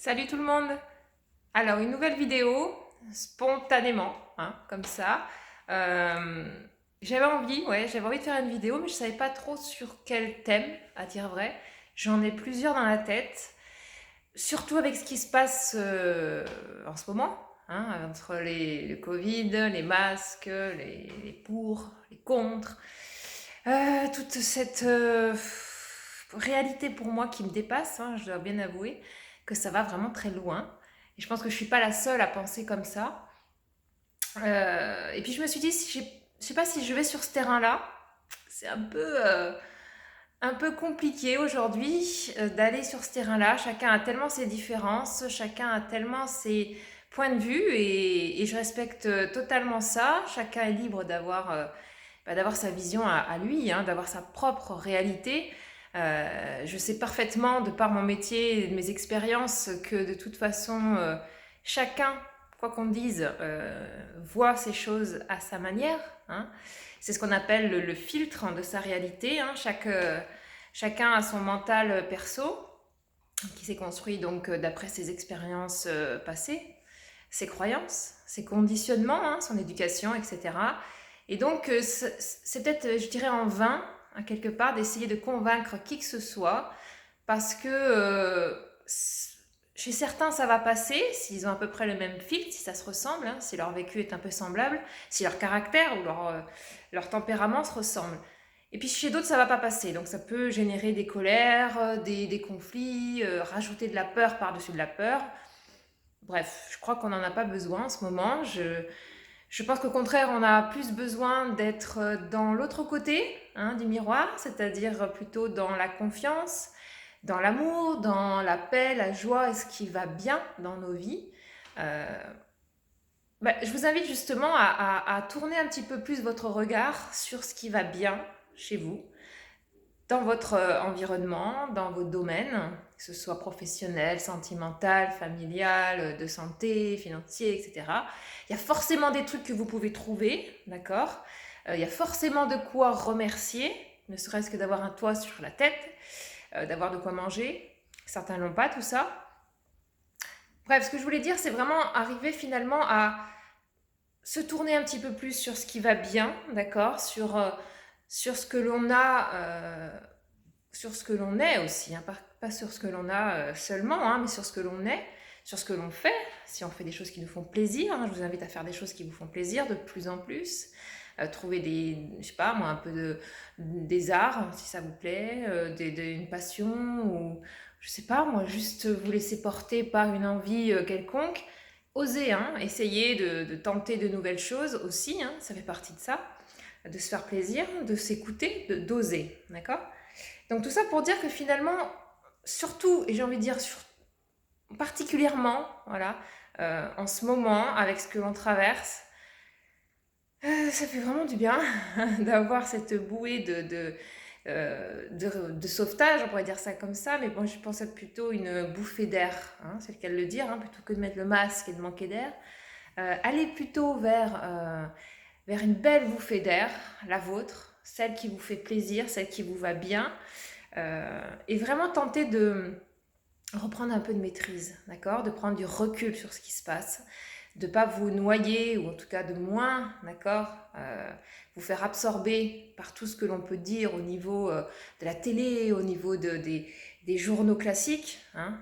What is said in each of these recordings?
Salut tout le monde! Alors, une nouvelle vidéo, spontanément, hein, comme ça. Euh, j'avais envie de faire une vidéo, mais je savais pas trop sur quel thème, à dire vrai. J'en ai plusieurs dans la tête, surtout avec ce qui se passe en ce moment, hein, entre le Covid, les masques, les pour, les contre. Toute cette réalité pour moi qui me dépasse, hein, je dois bien avouer que ça va vraiment très loin. Et je pense que je suis pas la seule à penser comme ça. Et puis je me suis dit, je sais pas si je vais sur ce terrain-là. C'est un peu compliqué aujourd'hui d'aller sur ce terrain-là. Chacun a tellement ses différences, chacun a tellement ses points de vue et je respecte totalement ça. Chacun est libre d'avoir sa vision à lui, hein, d'avoir sa propre réalité. Je sais parfaitement, de par mon métier et de mes expériences, que de toute façon, chacun, quoi qu'on dise, voit ces choses à sa manière, hein. C'est ce qu'on appelle le filtre de sa réalité, hein. Chacun a son mental perso, qui s'est construit donc d'après ses expériences passées, ses croyances, ses conditionnements, hein, son éducation, etc. Et donc, c'est peut-être, je dirais, en vain, à quelque part, d'essayer de convaincre qui que ce soit, parce que chez certains, ça va passer, s'ils ont à peu près le même filtre, si ça se ressemble, hein, si leur vécu est un peu semblable, si leur caractère ou leur tempérament se ressemble. Et puis chez d'autres, ça va pas passer. Donc ça peut générer des colères, des conflits, rajouter de la peur par-dessus de la peur. Bref, je crois qu'on n'en a pas besoin en ce moment. Je pense qu'au contraire, on a plus besoin d'être dans l'autre côté, hein, du miroir, c'est-à-dire plutôt dans la confiance, dans l'amour, dans la paix, la joie et ce qui va bien dans nos vies. Euh, je vous invite justement à tourner un petit peu plus votre regard sur ce qui va bien chez vous, dans votre environnement, dans vos domaines, que ce soit professionnel, sentimental, familial, de santé, financier, etc. Il y a forcément des trucs que vous pouvez trouver, d'accord. Il y a forcément de quoi remercier, ne serait-ce que d'avoir un toit sur la tête, d'avoir de quoi manger. Certains l'ont pas, tout ça. Bref, ce que je voulais dire, c'est vraiment arriver finalement à se tourner un petit peu plus sur ce qui va bien, d'accord, sur ce que l'on a sur ce que l'on est aussi, hein, pas sur ce que l'on a seulement, hein, mais sur ce que l'on est, sur ce que l'on fait, si on fait des choses qui nous font plaisir, hein, je vous invite à faire des choses qui vous font plaisir de plus en plus, trouver je sais pas moi, un peu des arts, si ça vous plaît, une passion, ou je sais pas moi, juste vous laisser porter par une envie quelconque, osez, hein, essayer de tenter de nouvelles choses aussi, hein, ça fait partie de ça, de se faire plaisir, de s'écouter, d'oser, d'accord. Donc tout ça pour dire que finalement, surtout, et j'ai envie de dire particulièrement, voilà, en ce moment, avec ce que l'on traverse, ça fait vraiment du bien d'avoir cette bouée de sauvetage, on pourrait dire ça comme ça, mais bon, je pense être plutôt une bouffée d'air, hein, c'est le cas de le dire, hein, plutôt que de mettre le masque et de manquer d'air. Allez plutôt vers une belle bouffée d'air, la vôtre, celle qui vous fait plaisir, celle qui vous va bien, et vraiment tenter de reprendre un peu de maîtrise, d'accord, de prendre du recul sur ce qui se passe, de ne pas vous noyer, ou en tout cas de moins, d'accord, vous faire absorber par tout ce que l'on peut dire au niveau de la télé, au niveau des journaux classiques, hein,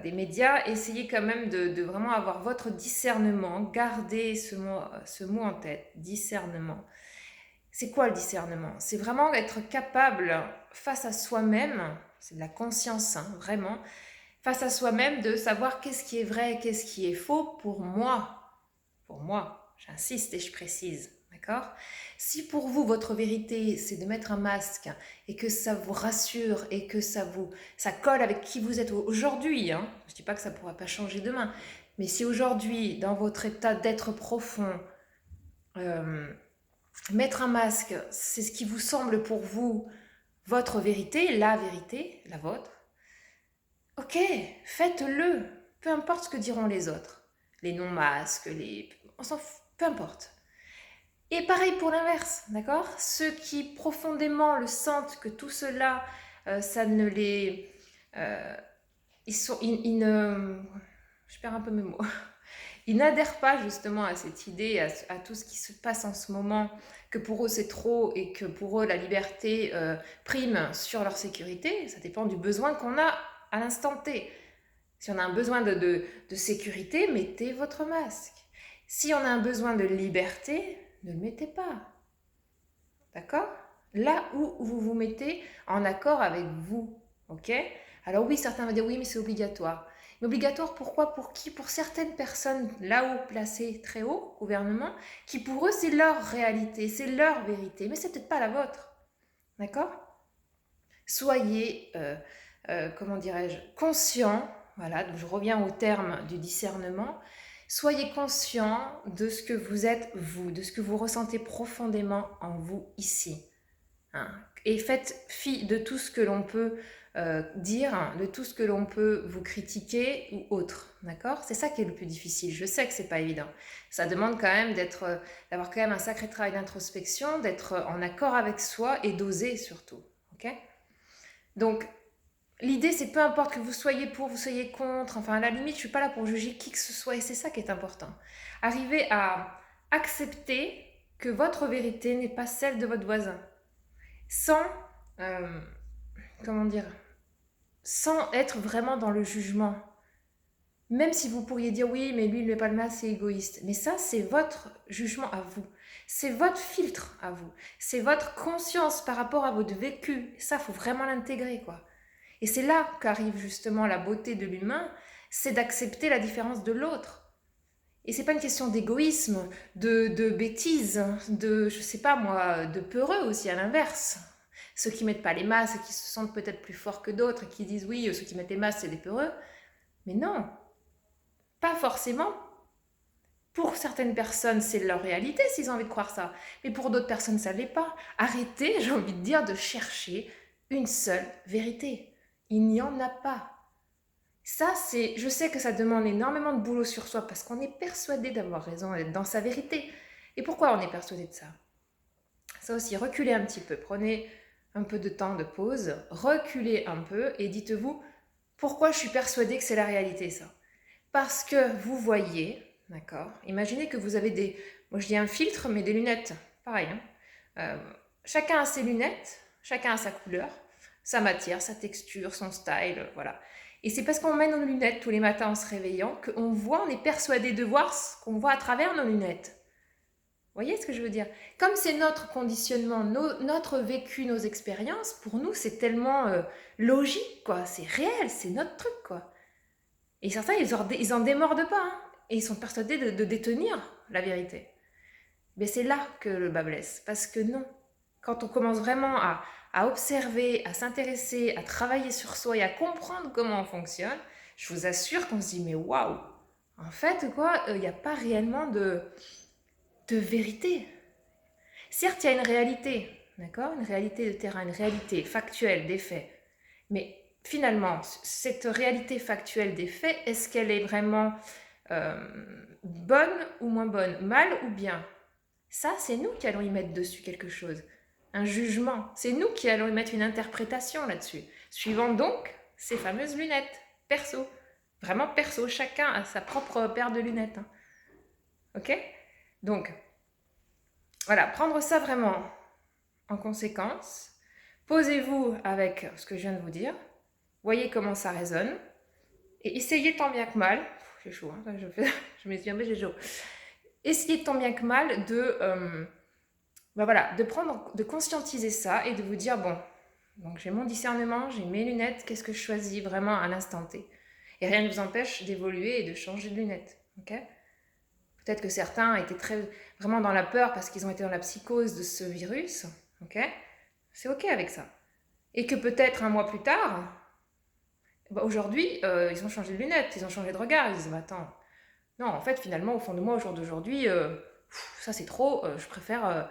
des médias. Essayez quand même de vraiment avoir votre discernement, gardez ce mot en tête, discernement. C'est quoi le discernement? C'est vraiment être capable face à soi-même, c'est de la conscience, hein, vraiment, face à soi-même de savoir qu'est-ce qui est vrai et qu'est-ce qui est faux pour moi. Pour moi, j'insiste et je précise, d'accord? Si pour vous, votre vérité, c'est de mettre un masque et que ça vous rassure et que ça colle avec qui vous êtes aujourd'hui, hein, je ne dis pas que ça ne pourra pas changer demain, mais si aujourd'hui, dans votre état d'être profond, euh, mettre un masque, c'est ce qui vous semble pour vous votre vérité, la vôtre. Ok, faites-le. Peu importe ce que diront les autres. Les non-masques, on s'en fout, peu importe. Et pareil pour l'inverse, d'accord? Ceux qui profondément le sentent que tout cela, ça ne les... euh, ils ne... Je perds un peu mes mots. Ils n'adhèrent pas justement à cette idée, à tout ce qui se passe en ce moment, que pour eux c'est trop et que pour eux la liberté prime sur leur sécurité. Ça dépend du besoin qu'on a à l'instant T. Si on a un besoin de sécurité, mettez votre masque. Si on a un besoin de liberté, ne le mettez pas. D'accord? Là où vous vous mettez en accord avec vous. Ok? Alors oui, certains vont dire oui, mais c'est obligatoire. Mais obligatoire pourquoi? Pour qui? Pour certaines personnes là-haut, placées très haut, gouvernement, qui pour eux c'est leur réalité, c'est leur vérité, mais c'est peut-être pas la vôtre. D'accord? Soyez, comment dirais-je, conscient, voilà, donc je reviens au terme du discernement, soyez conscient de ce que vous êtes vous, de ce que vous ressentez profondément en vous ici. Hein. Et faites fi de tout ce que l'on peut dire, de tout ce que l'on peut vous critiquer ou autre, d'accord? C'est ça qui est le plus difficile. Je sais que c'est pas évident. Ça demande quand même d'avoir quand même un sacré travail d'introspection, d'être en accord avec soi et d'oser surtout, ok? Donc l'idée, c'est peu importe que vous soyez pour, vous soyez contre, enfin à la limite, je suis pas là pour juger qui que ce soit et c'est ça qui est important. Arrivez à accepter que votre vérité n'est pas celle de votre voisin, sans, euh, comment dire, sans être vraiment dans le jugement. Même si vous pourriez dire oui, mais lui, il ne met pas le masque, c'est égoïste. Mais ça, c'est votre jugement à vous. C'est votre filtre à vous. C'est votre conscience par rapport à votre vécu. Et ça, il faut vraiment l'intégrer, quoi. Et c'est là qu'arrive justement la beauté de l'humain, c'est d'accepter la différence de l'autre. Et c'est pas une question d'égoïsme, de bêtise, je sais pas moi, de peureux aussi à l'inverse. Ceux qui mettent pas les masques, qui se sentent peut-être plus forts que d'autres, qui disent oui, ceux qui mettent les masques, c'est des peureux. Mais non, pas forcément. Pour certaines personnes, c'est leur réalité s'ils ont envie de croire ça. Mais pour d'autres personnes, ça ne l'est pas. Arrêtez, j'ai envie de dire, de chercher une seule vérité. Il n'y en a pas. Ça, je sais que ça demande énormément de boulot sur soi parce qu'on est persuadé d'avoir raison, d'être dans sa vérité. Et pourquoi on est persuadé de ça? Ça aussi, reculez un petit peu. Prenez un peu de temps de pause, reculez un peu et dites-vous, pourquoi je suis persuadée que c'est la réalité, ça? Parce que vous voyez, d'accord? Imaginez que vous avez moi je dis un filtre, mais des lunettes, pareil. Hein. Chacun a ses lunettes, chacun a sa couleur, sa matière, sa texture, son style, voilà. Et c'est parce qu'on met nos lunettes tous les matins en se réveillant qu'on voit, on est persuadé de voir ce qu'on voit à travers nos lunettes. Vous voyez ce que je veux dire? Comme c'est notre conditionnement, notre vécu, nos expériences, pour nous c'est tellement logique, quoi. C'est réel, c'est notre truc, quoi. Et certains, ils en démordent pas, hein, et ils sont persuadés de détenir la vérité. Mais c'est là que le bas blesse, parce que non. Quand on commence vraiment à observer, à s'intéresser, à travailler sur soi et à comprendre comment on fonctionne, je vous assure qu'on se dit, mais waouh, en fait, quoi, il n'y a pas réellement de vérité. Certes, il y a une réalité, d'accord? Une réalité de terrain, une réalité factuelle des faits. Mais finalement, cette réalité factuelle des faits, est-ce qu'elle est vraiment bonne ou moins bonne, mal ou bien? Ça, c'est nous qui allons y mettre dessus quelque chose, un jugement. C'est nous qui allons y mettre une interprétation là-dessus, suivant donc ces fameuses lunettes, perso. Vraiment perso, chacun a sa propre paire de lunettes. Hein. Ok? Donc, voilà, prendre ça vraiment en conséquence. Posez-vous avec ce que je viens de vous dire. Voyez comment ça résonne. Et essayez tant bien que mal. J'ai chaud, hein, je m'excuse, mais j'ai chaud. Essayez tant bien que mal de conscientiser ça et de vous dire, bon, donc j'ai mon discernement, j'ai mes lunettes, qu'est-ce que je choisis vraiment à l'instant T? Et rien ne vous empêche d'évoluer et de changer de lunettes. Ok? Peut-être que certains étaient vraiment dans la peur parce qu'ils ont été dans la psychose de ce virus. Ok? C'est ok avec ça. Et que peut-être un mois plus tard, aujourd'hui, ils ont changé de lunettes, ils ont changé de regard. Ils disent, attends, non, en fait, finalement, au fond de moi, au jour d'aujourd'hui, ça c'est trop, je préfère...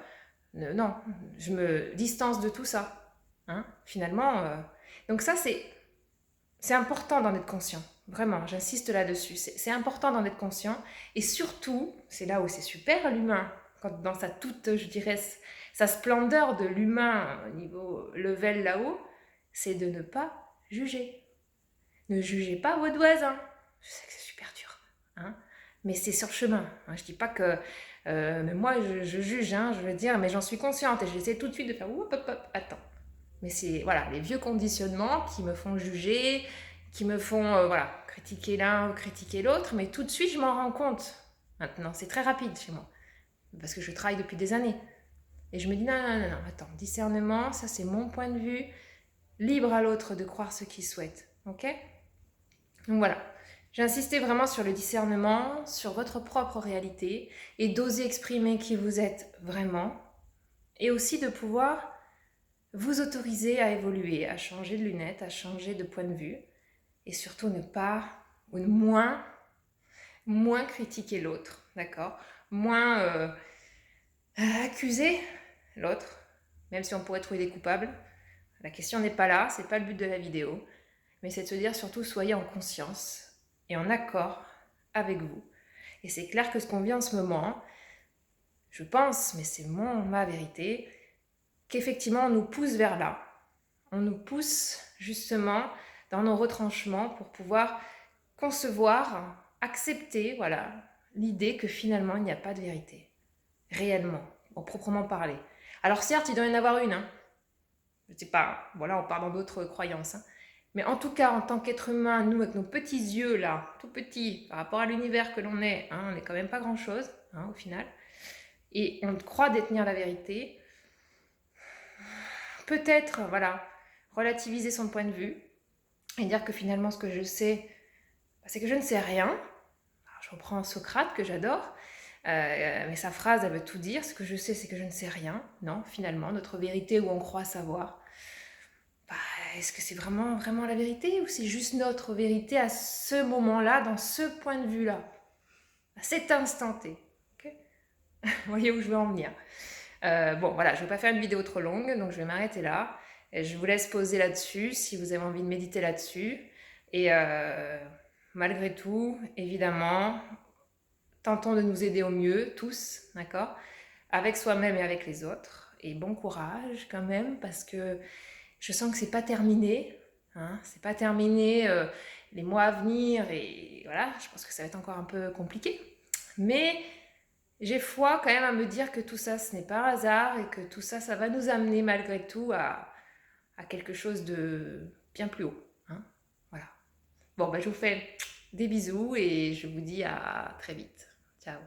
non, je me distance de tout ça. Hein, finalement, donc ça, c'est important d'en être conscient. Vraiment, j'insiste là-dessus. C'est important d'en être conscient. Et surtout, c'est là où c'est super l'humain, quand dans sa toute, je dirais, sa splendeur de l'humain au niveau level là-haut, c'est de ne pas juger. Ne jugez pas votre voisin. Je sais que c'est super dur, hein, mais c'est sur le chemin. Hein. Je dis pas que... mais moi, je juge, hein, je veux dire, mais j'en suis consciente et j'essaie tout de suite de faire hop, hop, hop, attends. Mais c'est voilà, les vieux conditionnements qui me font juger, qui me font voilà, critiquer l'un ou critiquer l'autre, mais tout de suite, je m'en rends compte. Maintenant, c'est très rapide chez moi, parce que je travaille depuis des années. Et je me dis, non, non, non, non, attends, discernement, ça c'est mon point de vue, libre à l'autre de croire ce qu'il souhaite. Ok? Donc voilà, j'ai insisté vraiment sur le discernement, sur votre propre réalité, et d'oser exprimer qui vous êtes vraiment, et aussi de pouvoir vous autoriser à évoluer, à changer de lunettes, à changer de point de vue, et surtout ne pas, ou moins critiquer l'autre, d'accord? Moins accuser l'autre, même si on pourrait trouver des coupables. La question n'est pas là, c'est pas le but de la vidéo, mais c'est de se dire surtout soyez en conscience et en accord avec vous. Et c'est clair que ce qu'on vit en ce moment, je pense, mais c'est ma vérité, qu'effectivement on nous pousse vers là. On nous pousse justement dans nos retranchements pour pouvoir concevoir, accepter, voilà, l'idée que finalement il n'y a pas de vérité, réellement, au proprement parler. Alors certes, il doit y en avoir une, hein. Je ne sais pas, voilà, on part dans d'autres croyances, hein. Mais en tout cas, en tant qu'être humain, nous, avec nos petits yeux là, tout petits, par rapport à l'univers que l'on est, hein, on n'est quand même pas grand-chose, hein, au final, et on croit détenir la vérité, peut-être, voilà, relativiser son point de vue, et dire que finalement, ce que je sais, c'est que je ne sais rien. Alors, je reprends Socrate, que j'adore, mais sa phrase, elle veut tout dire. Ce que je sais, c'est que je ne sais rien. Non, finalement, notre vérité où on croit savoir, bah, est-ce que c'est vraiment, vraiment la vérité ou c'est juste notre vérité à ce moment-là, dans ce point de vue-là, à cet instant T? Okay. Vous voyez où je veux en venir. Bon, voilà, je ne vais pas faire une vidéo trop longue, donc je vais m'arrêter là. Et je vous laisse poser là-dessus si vous avez envie de méditer là-dessus. Et malgré tout, évidemment, tentons de nous aider au mieux, tous, d'accord? Avec soi-même et avec les autres. Et bon courage quand même, parce que je sens que c'est pas terminé. Hein, c'est pas terminé les mois à venir. Et voilà, je pense que ça va être encore un peu compliqué. Mais j'ai foi quand même à me dire que tout ça, ce n'est pas un hasard et que tout ça, ça va nous amener malgré tout à quelque chose de bien plus haut. Hein, voilà. Bon, bah, je vous fais des bisous et je vous dis à très vite. Ciao.